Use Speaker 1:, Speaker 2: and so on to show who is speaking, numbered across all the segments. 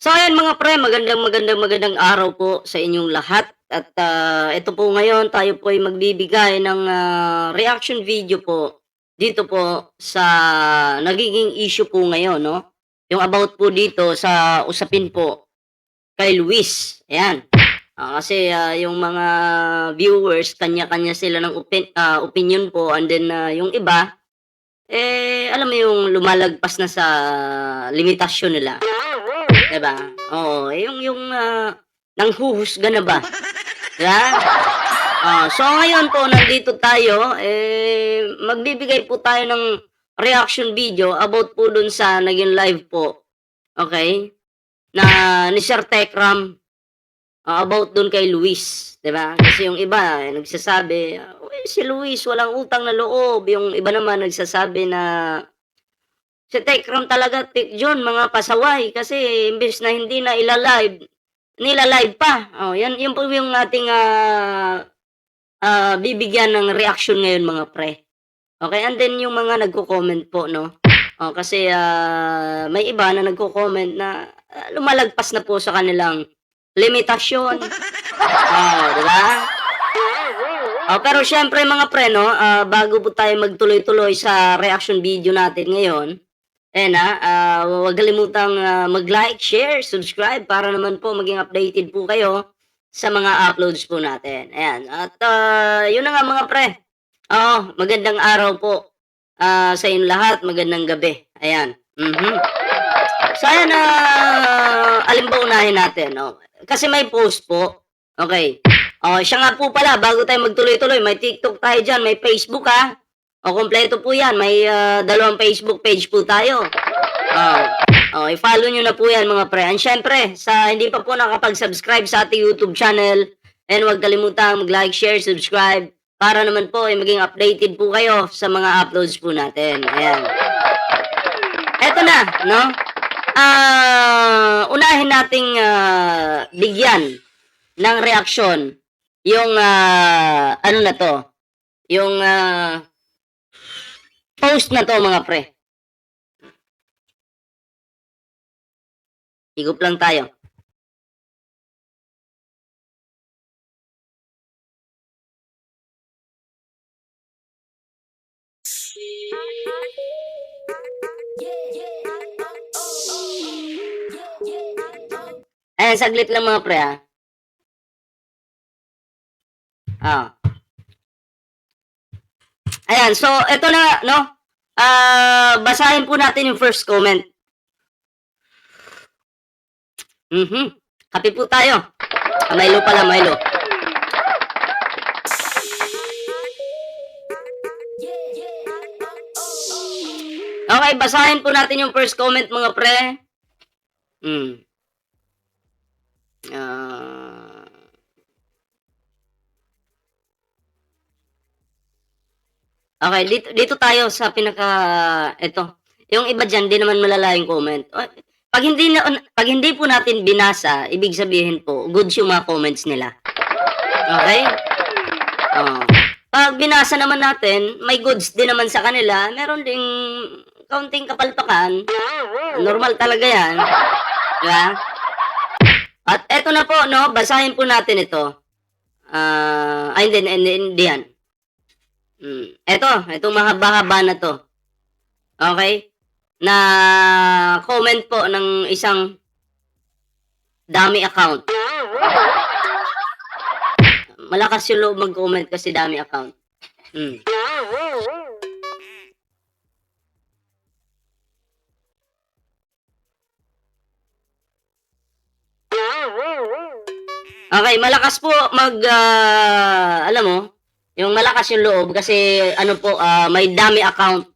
Speaker 1: So ayan mga pre, magandang araw po sa inyong lahat at, ito po ngayon tayo po ay magbibigay ng, reaction video po dito po sa nagiging issue po ngayon 'no, yung about po dito sa usapin po kay Luis, ayan. Kasi, yung mga viewers kanya-kanya sila ng opinyon po and then, yung iba, alam mo yung lumalagpas na sa limitasyon nila. 'Di ba? Oo, yung, nanghuhusga na ba, 'di ba? So ngayon po nandito tayo, magbibigay po tayo ng reaction video about po dun sa naging live po, okay, na ni Sir Tekram, about dun kay Luis, 'di ba? Kasi yung iba, nagsasabi, "Uy, si Luis walang utang na loob." Yung iba naman nagsasabi na si Tekram talaga John mga pasaway kasi imbes na hindi na ila-live, nila-live pa. Oh, yan yun po yung ating, bibigyan ng reaksyon ngayon mga pre. Okay, and then yung mga nagko-comment po 'no, kasi, may iba na nagko-comment na, lumalagpas na po sa kanilang limitasyon. 'Di ba? Pero siyempre mga pre 'no, bago po tayo magtuloy-tuloy sa reaction video natin ngayon, huwag kalimutang, mag-like, share, subscribe para naman po maging updated po kayo sa mga uploads po natin. Ayan, at, yun na nga mga pre. Oo, magandang araw po, sa inyong lahat, magandang gabi. Ayan, mhm. So ayan, alin ba unahin natin, oh? Kasi may post po, okay. Siya nga po pala bago tayo magtuloy-tuloy may TikTok tayo diyan, may Facebook, kumpleto po 'yan, may, 2 Facebook page po tayo. I-follow niyo na po 'yan mga pre. And siyempre sa hindi pa po nakapag-subscribe sa ating YouTube channel, and huwag kalimutang mag-like, share, subscribe para naman po ay maging updated po kayo sa mga uploads po natin. Ayan. Eto na, no? Unahin nating, bigyan ng reaksyon yung, ano na 'to, yung, post na 'to mga pre. Higop lang tayo. Ayan, saglit lang mga pre, Ayan, so eto na 'no, basahin po natin yung first comment. Kape po tayo. Milo pala, Milo. Okay, basahin po natin yung first comment mga pre. Okay, dito tayo sa eto, yung iba diyan 'di naman malala yung comment. 'Pag hindi po natin binasa, ibig sabihin po goods yung mga comments nila. Okay? Oh. 'Pag binasa naman natin, may goods din naman sa kanila, meron ding kaunting kapalpakan, normal talaga 'yan, 'di ba? At eto na po 'no, basahin po natin ito. Hindi yan. Etong mahaba-haba na 'to. Okay? Na comment po ng isang dami account. Malakas yung loob mag-comment kasi dami account. Okay, malakas po alam mo, yung malakas yung loob kasi ano po, may dami account,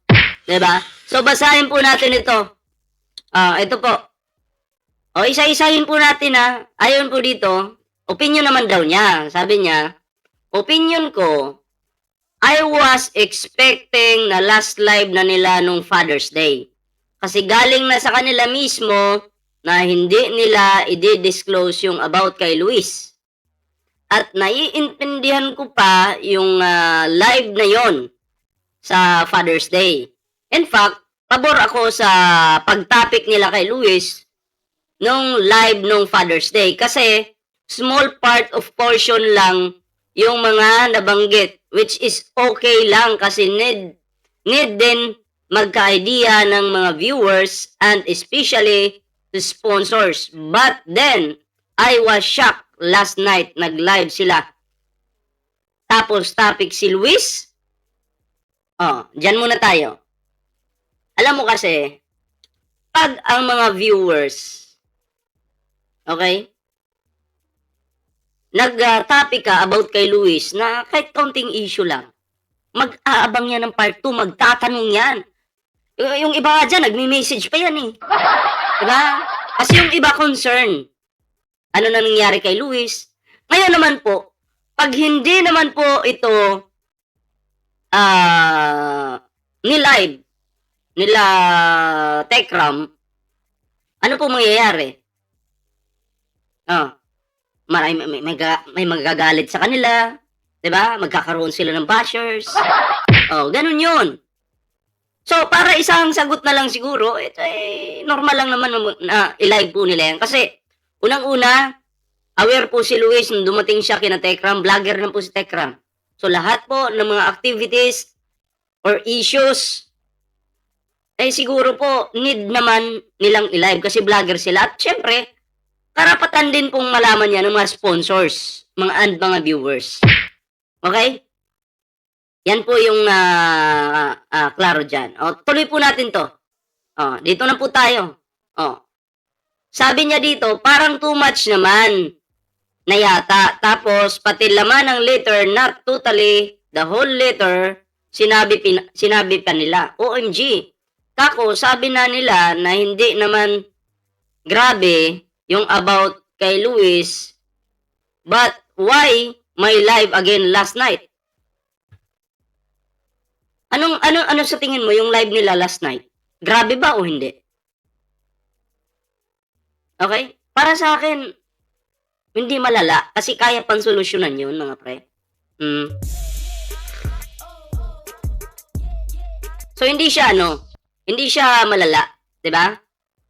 Speaker 1: 'di ba? So basahin po natin ito. Ito po. Isa-isahin po natin ayon po dito, opinion naman daw niya. Sabi niya, opinion ko, I was expecting na last live na nila nung Father's Day. Kasi galing na sa kanila mismo na hindi nila i-disclose yung about kay Luis. At naiintindihan ko pa yung live na yon sa Father's Day. In fact, pabor ako sa pag-topic nila kay Luis nung live nung Father's Day. Kasi small part of portion lang yung mga nabanggit, which is okay lang kasi need din magka-idea ng mga viewers and especially the sponsors. But then, I was shocked last night, nag-live sila. Tapos topic si Luis. Diyan muna tayo. Alam mo kasi, pag ang mga viewers, okay, nag-topic ka about kay Luis na kahit kaunting issue lang, mag-aabang yan ng part 2, magtatanong yan. Yung iba nga dyan, nagme-message pa yan eh. Diba? Kasi yung iba concern, ano na nangyari kay Luis. Ngayon naman po, pag hindi naman po ito ni-live nila Tekram, ano po mangyayari? May magagalit sa kanila, 'di ba? Magkakaroon sila ng bashers. Ganun 'yun. So, para isang sagot na lang siguro, ito normal lang naman na i-live po nila yan. Kasi, unang-una, aware po si Luis nung dumating siya kina Tekram, vlogger na po si Tekram. So, lahat po ng mga activities or issues, siguro po, need naman nilang i-live kasi vlogger sila. At syempre, karapatan din pong malaman yan ng mga sponsors, mga viewers. Okay? Yan po yung klaro dyan. Tuloy po natin to. Dito na po tayo. Sabi niya dito, parang too much naman na yata. Tapos, pati laman ng letter, not totally the whole letter, sinabi pa nila. OMG. Kako, sabi na nila na hindi naman grabe yung about kay Luis. But why my live again last night? Ano sa tingin mo yung live nila last night? Grabe ba o hindi? Okay? Para sa akin, hindi malala kasi kaya pang solusyonan yun, mga pre. So, hindi siya malala. 'Di ba?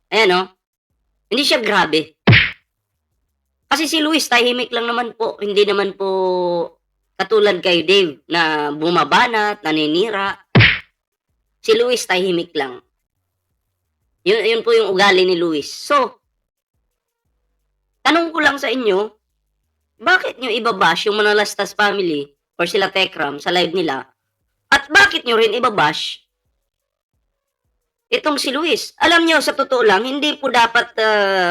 Speaker 1: Ayan, hindi siya grabe. Kasi si Luis, tahimik lang naman po. Hindi naman po katulad kay Dave na bumabanat, naninira. Si Luis, tahimik lang. Yun po yung ugali ni Luis. So, tanong ko lang sa inyo, bakit nyo ibabash yung Manalastas family or sila Tekram sa live nila? At bakit nyo rin ibabash itong si Luis? Alam nyo, sa totoo lang, hindi po dapat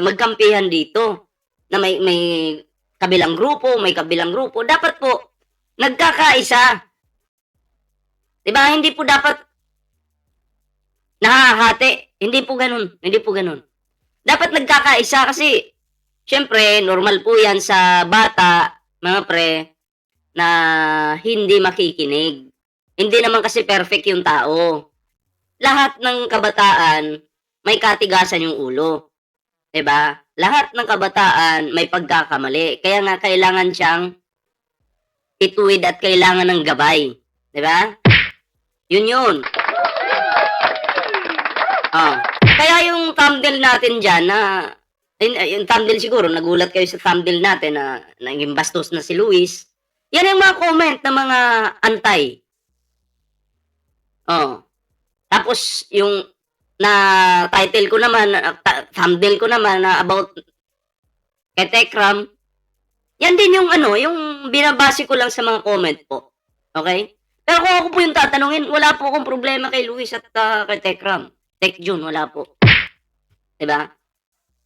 Speaker 1: magkampihan dito na may kabilang grupo, may kabilang grupo. Dapat po, nagkakaisa. Diba? Hindi po dapat nakahati. Hindi po ganun. Dapat nagkakaisa kasi, syempre, normal po yan sa bata, mga pre, na hindi makikinig. Hindi naman kasi perfect yung tao. Lahat ng kabataan, may katigasan yung ulo. Diba? Lahat ng kabataan, may pagkakamali. Kaya nga, kailangan siyang ituwid at kailangan ng gabay. Diba? Yun. Kaya yung thumbnail natin dyan na, yung thumbnail siguro, nagulat kayo sa thumbnail natin na naging bastos na si Luis. Yan yung mga comment ng mga antay. Tapos, yung na title ko naman, thumbnail ko naman na about kay Tekram, yan din yung yung binabase ko lang sa mga comment po. Okay? Pero kung ako po yung tatanungin, wala po akong problema kay Luis at kay Tekram. Tek June, wala po. Diba?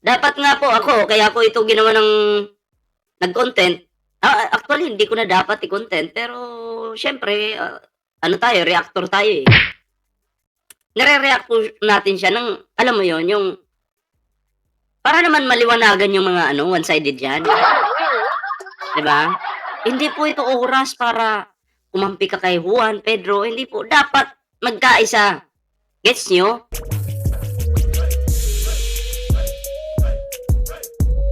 Speaker 1: Dapat nga po ako, kaya ko ito ginawa ng nag-content. Actually, hindi ko na dapat i-content, pero syempre, reactor tayo eh. Nare-react po natin siya ng, alam mo yon yung, para naman maliwanagan yung mga one-sided dyan. Diba? Hindi po ito oras para kumampi ka kay Juan, Pedro, hindi po. Dapat magkaisa. Gets nyo?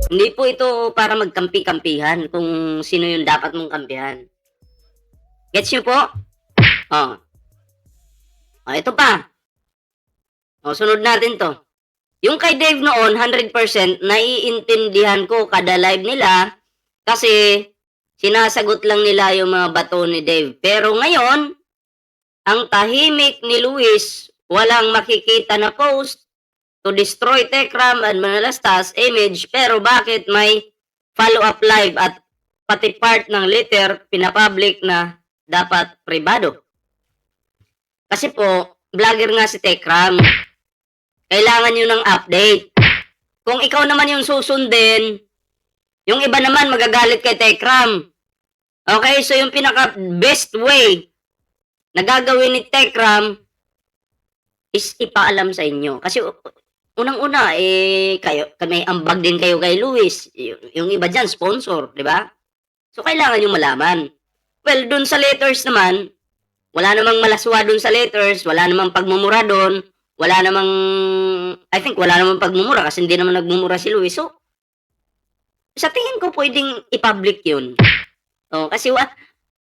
Speaker 1: Hindi po ito para magkampi-kampihan kung sino yung dapat mong kampihan. Gets nyo po? Ito pa. Sunod natin to. Yung kay Dave noon, 100% naiintindihan ko kada live nila kasi sinasagot lang nila yung mga bato ni Dave. Pero ngayon, ang tahimik ni Luis, walang makikita na post to destroy Tekram and Manalastas image, pero bakit may follow-up live at pati part ng letter pinapublic na dapat privado? Kasi po, vlogger nga si Tekram. Kailangan nyo ng update. Kung ikaw naman yung susundin, yung iba naman magagalit kay Tekram. Okay, so yung pinaka best way na gagawin ni Tekram is ipaalam sa inyo. Kasi unang-una, kayo, may ambag din kayo kay Luis. Yung iba dyan, sponsor, di ba? So, kailangan yung malaman. Well, dun sa letters naman, wala namang malaswa dun sa letters, wala namang pagmumura dun, wala namang, I think, wala namang pagmumura kasi hindi naman nagmumura si Luis. So, sa tingin ko, pwedeng i-public yun. Oh, kasi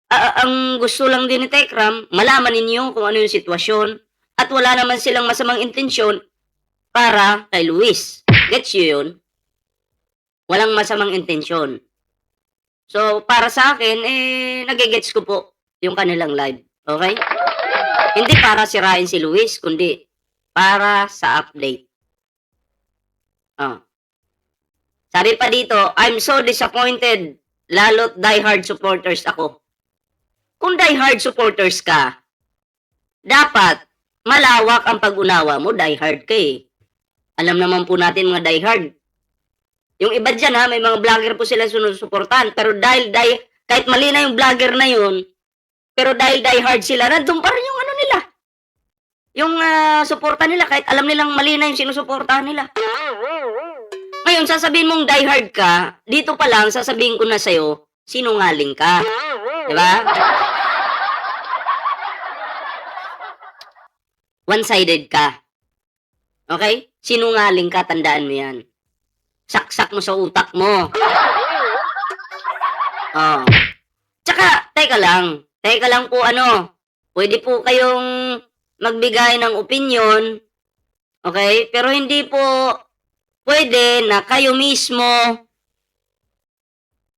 Speaker 1: ang gusto lang din ni Tekram, malaman ninyo kung ano yung sitwasyon at wala naman silang masamang intensyon para kay Luis. Gets you yun? Walang masamang intensyon. So, para sa akin, nagigets ko po yung kanilang live. Okay? Hindi para sirain si Luis, kundi para sa update. Oh. Sabi pa dito, I'm so disappointed. Lalo't diehard supporters ako. Kung diehard supporters ka, dapat malawak ang pag-unawa mo, diehard ka eh. Alam naman po natin mga diehard. Yung iba dyan ha, may mga vlogger po sila sinusuportahan, pero kahit mali na yung vlogger na yun, pero dahil diehard sila, nandun pa rin yung ano nila. Yung suporta nila, kahit alam nilang mali na yung sinusuportahan nila. Ngayon, sasabihin mong diehard ka, dito pa lang, sasabihin ko na sa'yo, sinungaling ka. Diba? One-sided ka. Okay? Sinungaling ka, tandaan mo yan. Saksak mo sa utak mo. Oh. Tsaka, teka lang po pwede po kayong magbigay ng opinion, okay? Pero hindi po pwede na kayo mismo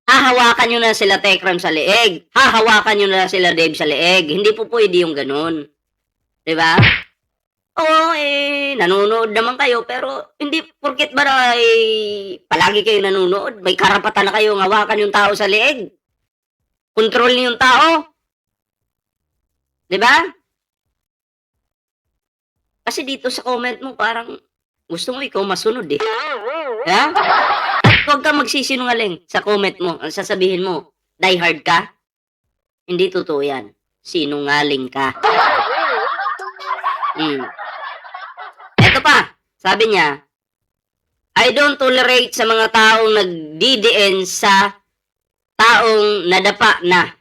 Speaker 1: hahawakan nyo na sila Tekram sa leeg. Hahawakan nyo na sila Dave sa leeg. Hindi po pwede yung ganun. Diba? Oo, nanonood naman kayo, pero hindi porket ba na palagi kayo nanonood, may karapatan na kayong hawakan yung tao sa leeg. Control niyo yung tao. Diba? Kasi dito sa comment mo, parang gusto mo ikaw masunod eh. Ha? At huwag kang magsisinungaling sa comment mo. Ang sasabihin mo, diehard ka? Hindi totoo yan. Sinungaling ka. Ito pa, sabi niya, I don't tolerate sa mga taong nagdidiin sa taong nadapa na.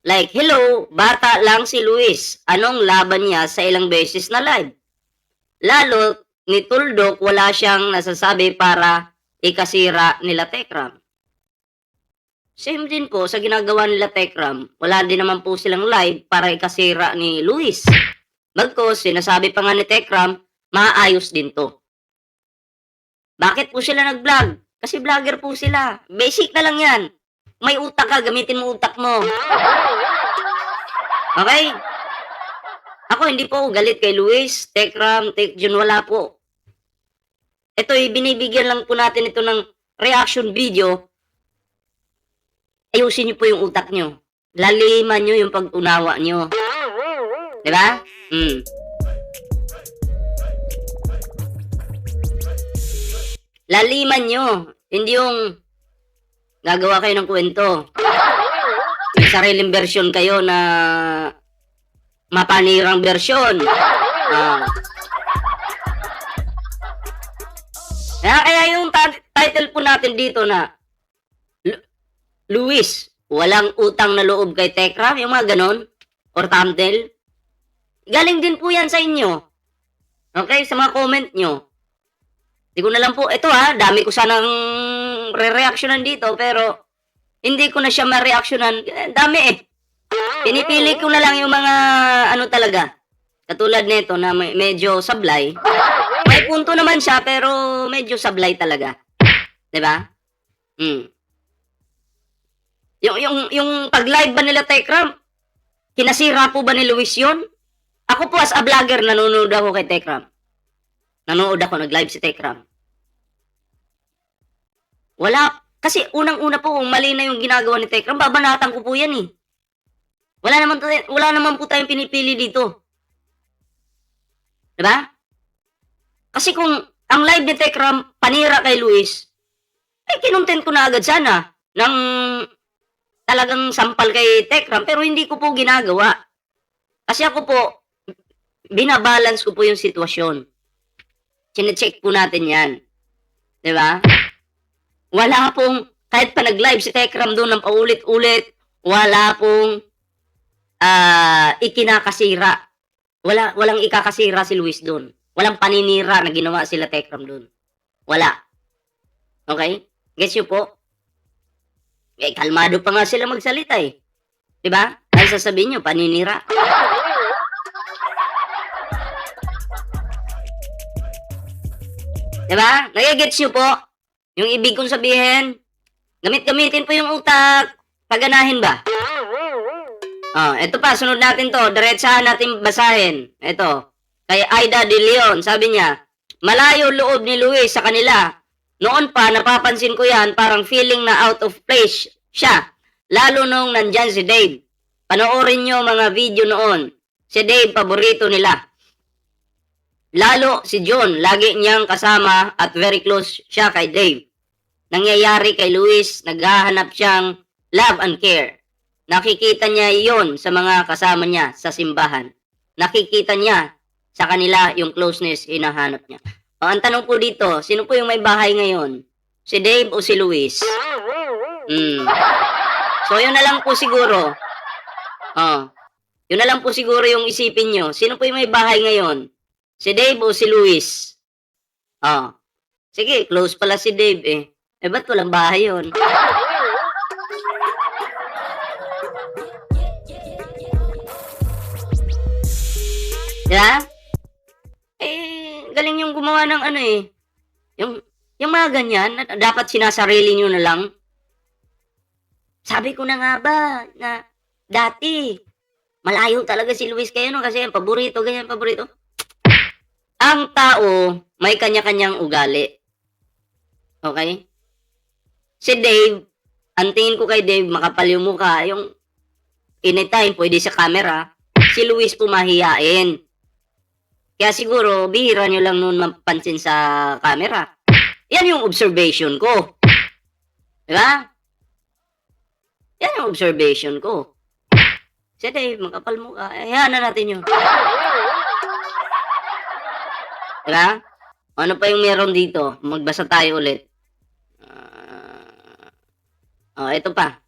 Speaker 1: Like, hello, bata lang si Luis. Anong laban niya sa ilang beses na live? Lalo, ni Tuldok, wala siyang nasasabi para ikasira nila Tekram. Same din po sa ginagawa nila Tekram. Wala din naman po silang live para ikasira ni Luis. Bagkos, sinasabi pa nga ni Tekram, maayos din to. Bakit po sila nag-vlog? Kasi vlogger po sila. Basic na lang yan. May utak ka, gamitin mo utak mo. Okay? Ako, hindi po ako galit kay Luis, Tekram, Tekjun, wala po. Ito, binibigyan lang po natin ito ng reaction video. Ayusin niyo po yung utak niyo. Laliman niyo yung pag-unawa niyo. Diba? Laliman niyo. Hindi yung gagawa kayo ng kwento. May sariling version kayo na mapanirang version. Kaya yung title po natin dito na Luis, walang utang na loob kay Tekram, yung mga ganon, or thumbnail, galing din po yan sa inyo. Okay, sa mga comment nyo. Hindi ko na lang po, ito dami ko sanang re-reactionan dito, pero hindi ko na siya ma-reactionan. Dami Pinipili ko na lang yung mga, talaga, katulad nito na medyo sablay. may punto naman siya pero medyo sablay talaga. 'Di ba? Hmm. Yung pag-live ba nila Tekram, kinasira po ba ni Luis 'yon? Ako po as a vlogger nanonood ako kay Tekram. Nanonood ako, nag-live si Tekram. Wala, kasi unang-una po kung mali na yung ginagawa ni Tekram, babanatan ko po 'yan eh. Wala naman po tayong pinipili dito. 'Di ba? Kasi kung ang live ni Tekram panira kay Luis, eh kinontent ko na agad sana ng talagang sampal kay Tekram pero hindi ko po ginagawa. Kasi ako po, binabalance ko po yung sitwasyon. Chine-check po natin yan. 'Di ba? Wala pong, kahit pa nag-live si Tekram doon ng paulit-ulit, wala pong ikinakasira. Walang ikakasira si Luis doon. Walang paninira na ginawa sila Tekram doon. Wala. Okay? Gets nyo po? Eh, kalmado pa nga sila magsalita eh. 'Di ba? Ay sasabihin nyo, paninira. Diba? Nagigets nyo po? Yung ibig kong sabihin, gamitin po yung utak. Paganahin ba? Ito pa, sunod natin to. Diretsahan natin basahin. Ito. Kay Aida De Leon, sabi niya, malayo loob ni Luis sa kanila. Noon pa, napapansin ko yan, parang feeling na out of place siya. Lalo nung nandyan si Dave. Panoorin nyo mga video noon. Si Dave, paborito nila. Lalo si John, lagi niyang kasama at very close siya kay Dave. Nangyayari kay Luis, naghahanap siyang love and care. Nakikita niya iyon sa mga kasama niya sa simbahan. Nakikita niya sa kanila yung closeness hinahanap niya. Ang tanong po dito, sino po yung may bahay ngayon? Si Dave o si Luis? So yun na lang po siguro. Yun na lang po siguro yung isipin nyo. Sino po yung may bahay ngayon? Si Dave o si Luis? Sige, close pala si Dave eh. Eh, ba't walang bahay yun? Diba? Eh, galing yung gumawa ng ano eh. Yung mga ganyan, dapat sinasarili nyo na lang. Sabi ko na nga ba, na dati, malayo talaga si Luis kayo no, kasi paborito, ganyan, paborito. Ang tao, may kanya-kanyang ugali. Okay? Si Dave, ang tingin ko kay Dave, makapal yung mukha, yung anytime, pwede sa camera, si Luis pumahiyain. Kaya siguro, bihira nyo lang noon mapansin sa camera. Yan yung observation ko. Diba? Yan yung observation ko. Si Dave, makapal mukha, hayaan na natin yun. Diba? Ano pa yung meron dito? Magbasa tayo ulit. Ito pa.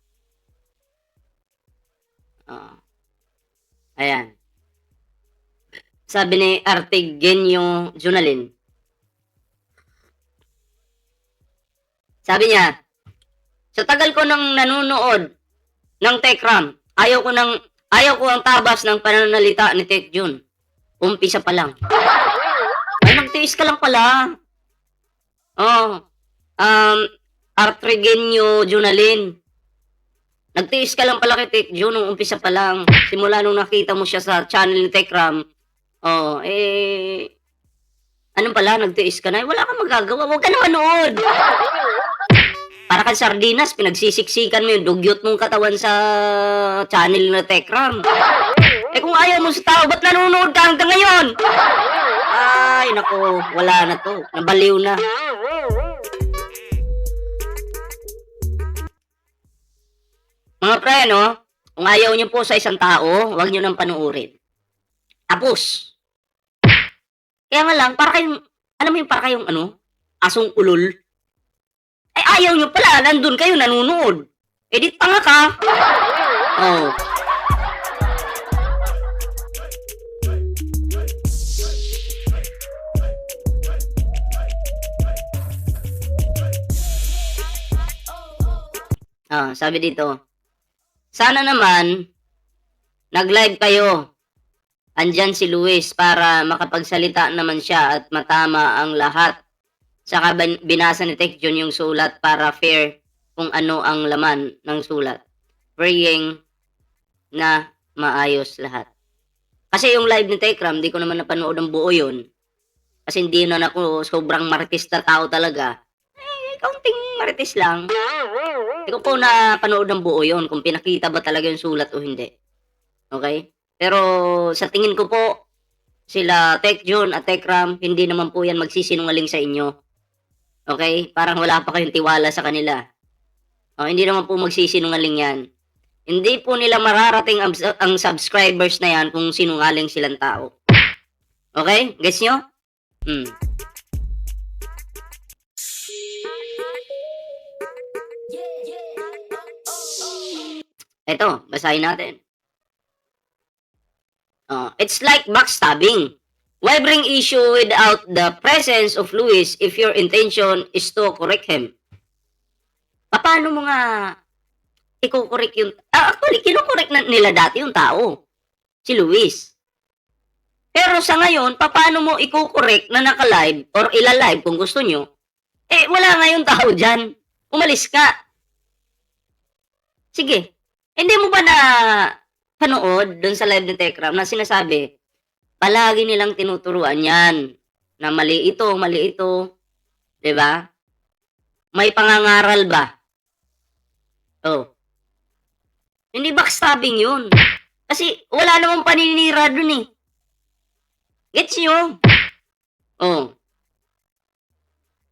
Speaker 1: Ayan. Sabi ni Artegenio Junalin. Sabi niya, sa tagal ko nang nanonood ng Tekram, ayaw ko ang tabas ng pananalita ni Tek Jun. Umpisa pa lang. Ay, nagtiis ka lang pala. Artregenio Junalin. Nagtiis ka lang pala kay Tek Jun nung umpisa pa lang. Simula nung nakita mo siya sa channel ni Tekram. Anong pala, nagtiis ka na? Wala kang magagawa. Huwag ka na manood. Para kang sardinas, pinagsisiksikan mo yung dugyot mong katawan sa channel ni Tekram. Eh kung ayaw mo sa tao, ba't nanonood ka hanggang ngayon? Ay, nako, wala na to. Nabaliw na. Mga pre, no? Kung ayaw nyo po sa isang tao, huwag nyo nang panuorin. Tapos. Kaya nga lang, para kayong, alam mo yung para kayong asong ulol. Eh ayaw nyo pala, nandun kayo, nanonood. Edit pa nga ka. Sabi dito, sana naman, nag-live kayo. Andiyan si Luis para makapagsalita naman siya at matama ang lahat. Saka binasa ni Tekjon yung sulat para fair kung ano ang laman ng sulat. Praying na maayos lahat. Kasi yung live ni Tekram, di ko naman napanood ang buo yun. Kasi hindi na ako sobrang marites na tao talaga. Kaunting marites lang. Hindi ko po napanood ang buo yun kung pinakita ba talaga yung sulat o hindi. Okay? Pero sa tingin ko po, sila Tekjon at Tekram, hindi naman po yan magsisinungaling sa inyo. Okay? Parang wala pa kayong tiwala sa kanila. Hindi naman po magsisinungaling yan. Hindi po nila mararating ang subscribers na yan kung sinungaling silang tao. Okay? Gets nyo? Ito, basahin natin. It's like backstabbing. Why bring issue without the presence of Luis if your intention is to correct him? Paano mo nga i-correct yung... actually, kinokorek na nila dati yung tao. Si Luis. Pero sa ngayon, paano mo i-correct na naka-live or ila-live kung gusto nyo? Wala nga yung tao dyan. Umalis ka. Sige. Hindi mo ba na panood dun sa live ni Tekram na sinasabi, palagi nilang tinuturuan yan na mali ito. Diba? May pangangaral ba? Hindi backstabbing yun. Kasi wala namang paninira dun eh. Gets nyo?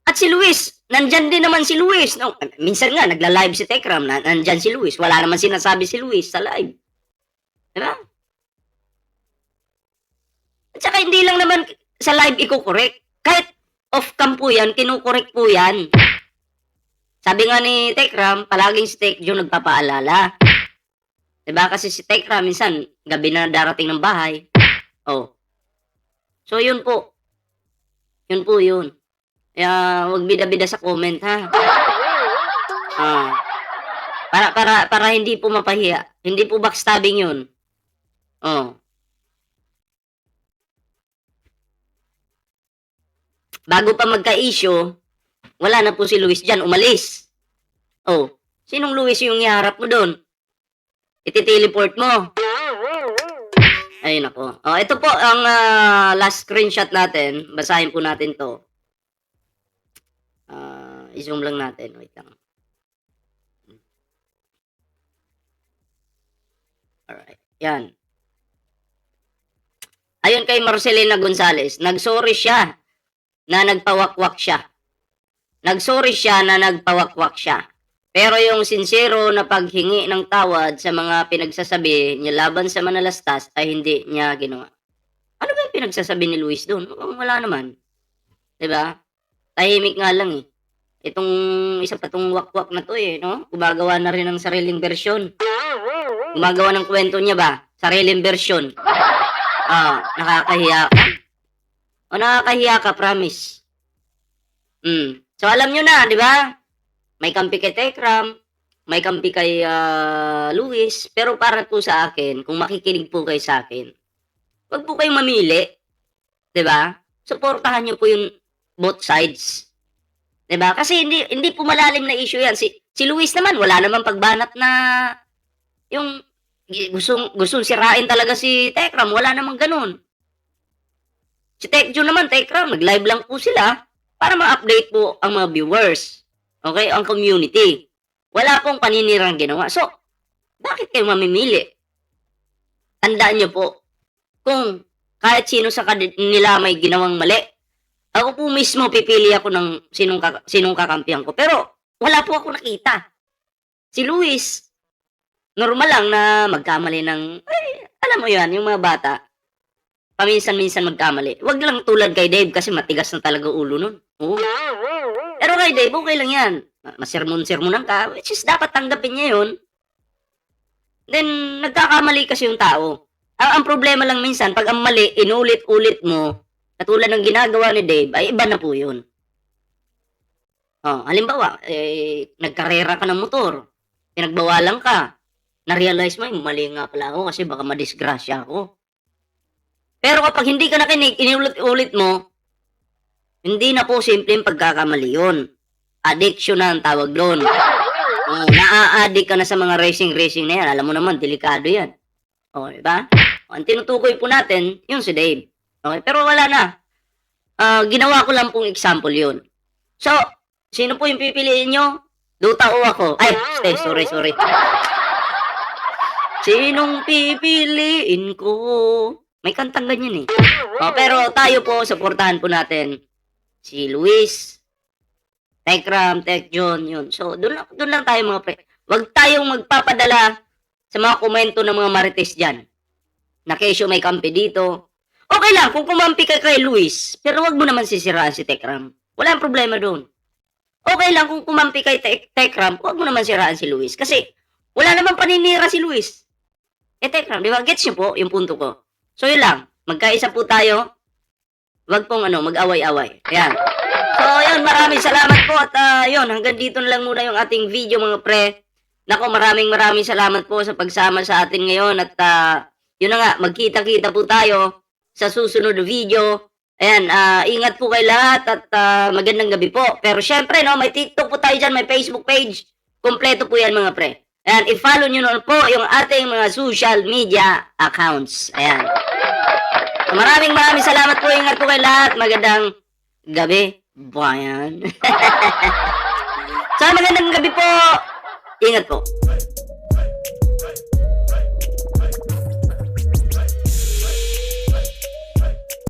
Speaker 1: At si Luis, nandyan din naman si Luis. No, minsan nga, nagla-live si Tekram, nandyan si Luis. Wala naman sinasabi si Luis sa live. Diba? At saka hindi lang naman sa live i-correct. Kahit off-cam po yan, kinukorek po yan. Sabi nga ni Tekram, palaging si Tekjon nagpapaalala. Diba? Kasi si Tekram, minsan, gabi na darating ng bahay. So, yun po. Yun po yun. Kaya, wag bida-bida sa comment, ha? Para hindi po mapahiya. Hindi po backstabbing yun. Bago pa magka-issue, wala na po si Luis dyan, umalis. Sinong Luis yung iharap mo doon? Iti-teleport mo. Ayun ako. Ito po ang last screenshot natin. Basahin po natin to. I-zoom lang natin. Wait lang. Alright. Yan. Ayun kay Marcelina Gonzalez. Nagsorry siya na nagpawakwak siya. Pero yung sincero na paghingi ng tawad sa mga pinagsasabi niya laban sa manalastas ay hindi niya ginawa. Ano ba yung pinagsasabi ni Luis doon? Wala naman. Diba? Tahimik nga lang eh. Itong isa pa tong wakwak na to eh, no? Gumagawa na rin ng sariling versyon. Gumagawa ng kwento niya ba? Sariling versyon. Nakakahiya ka. Nakakahiya ka, promise. So alam nyo na, di ba? May kampi kay Tekram, may kampi kay Luis, pero para po sa akin, kung makikinig po kayo sa akin, wag po kayong mamili. Di ba? Suportahan nyo po yung both sides. Di ba? Kasi hindi po malalim na issue yan. Si Luis naman, wala naman pagbanat na yung gustong sirain talaga si Tekram. Wala namang ganun. Si Tekjon naman, Tekram, nag-live lang po sila para ma-update po ang mga viewers. Okay? Ang community. Wala pong paninirang ginawa. So, bakit kayo mamimili? Tandaan nyo po, kung kahit sino sa kanila may ginawang mali, ako po mismo pipili ako ng sinong kakampihan ko. Pero, wala po ako nakita. Si Luis, normal lang na magkamali ng, alam mo yan, yung mga bata, paminsan-minsan magkamali. Wag lang tulad kay Dave kasi matigas na talaga ulo nun. Pero kay Dave, okay lang yan. Masermon-sermonan ka, which is dapat tanggapin niya yun. Then, nagkakamali kasi yung tao. Ang problema lang minsan, pag ang mali, inulit-ulit mo, katulad ng ginagawa ni Dave, ay iba na po yun. Halimbawa, nagkarera ka ng motor, pinagbawalan ka, na-realize mo, mali nga pala ako kasi baka madisgrasya ako. Pero kapag hindi ka nakinig, inulit-ulit mo, hindi na po simpleng pagkakamali yun. Addiction na ang tawag do'n. Naa-addict ka na sa mga racing na yan. Alam mo naman, delikado yan. O, di ba? Ang tinutukoy po natin, yun si Dave. Okay, pero wala na. Ginawa ko lang pong example yun. So, sino po yung pipiliin nyo? Duta o ako? Ay, sorry. Sinong pipiliin ko? May kantang ganyan eh. Pero tayo po, supportahan po natin si Luis, Tekram, Tekjon, yun. So, doon lang tayo mga pre. Huwag tayong magpapadala sa mga komento ng mga marites dyan. Na kesyo may kampi dito. Okay lang kung kumampi ka kay Luis, pero wag mo naman sisiraan si Tekram. Walang problema doon. Okay lang kung kumampi kay Tekram, wag mo naman siraan si Luis. Kasi wala naman paninira si Luis. Tekram, di ba? Gets niyo po yung punto ko. So, yun lang. Magkaisa po tayo. Wag pong mag-away-away. Ayan. So, yun, maraming salamat po at yun, hanggang dito na lang muna yung ating video mga pre. Nako, maraming salamat po sa pagsama sa atin ngayon at yun na nga, magkita-kita po tayo sa susunod na video. Ayan, ingat po kayo lahat at magandang gabi po. Pero syempre, no, may TikTok po tayo dyan, may Facebook page. Kompleto po yan mga pre. Ayan, i-follow nyo na po yung ating mga social media accounts. Ayan. So, maraming salamat po. Ingat po kayo lahat. Magandang gabi. Bayan. So, magandang gabi po. Ingat po.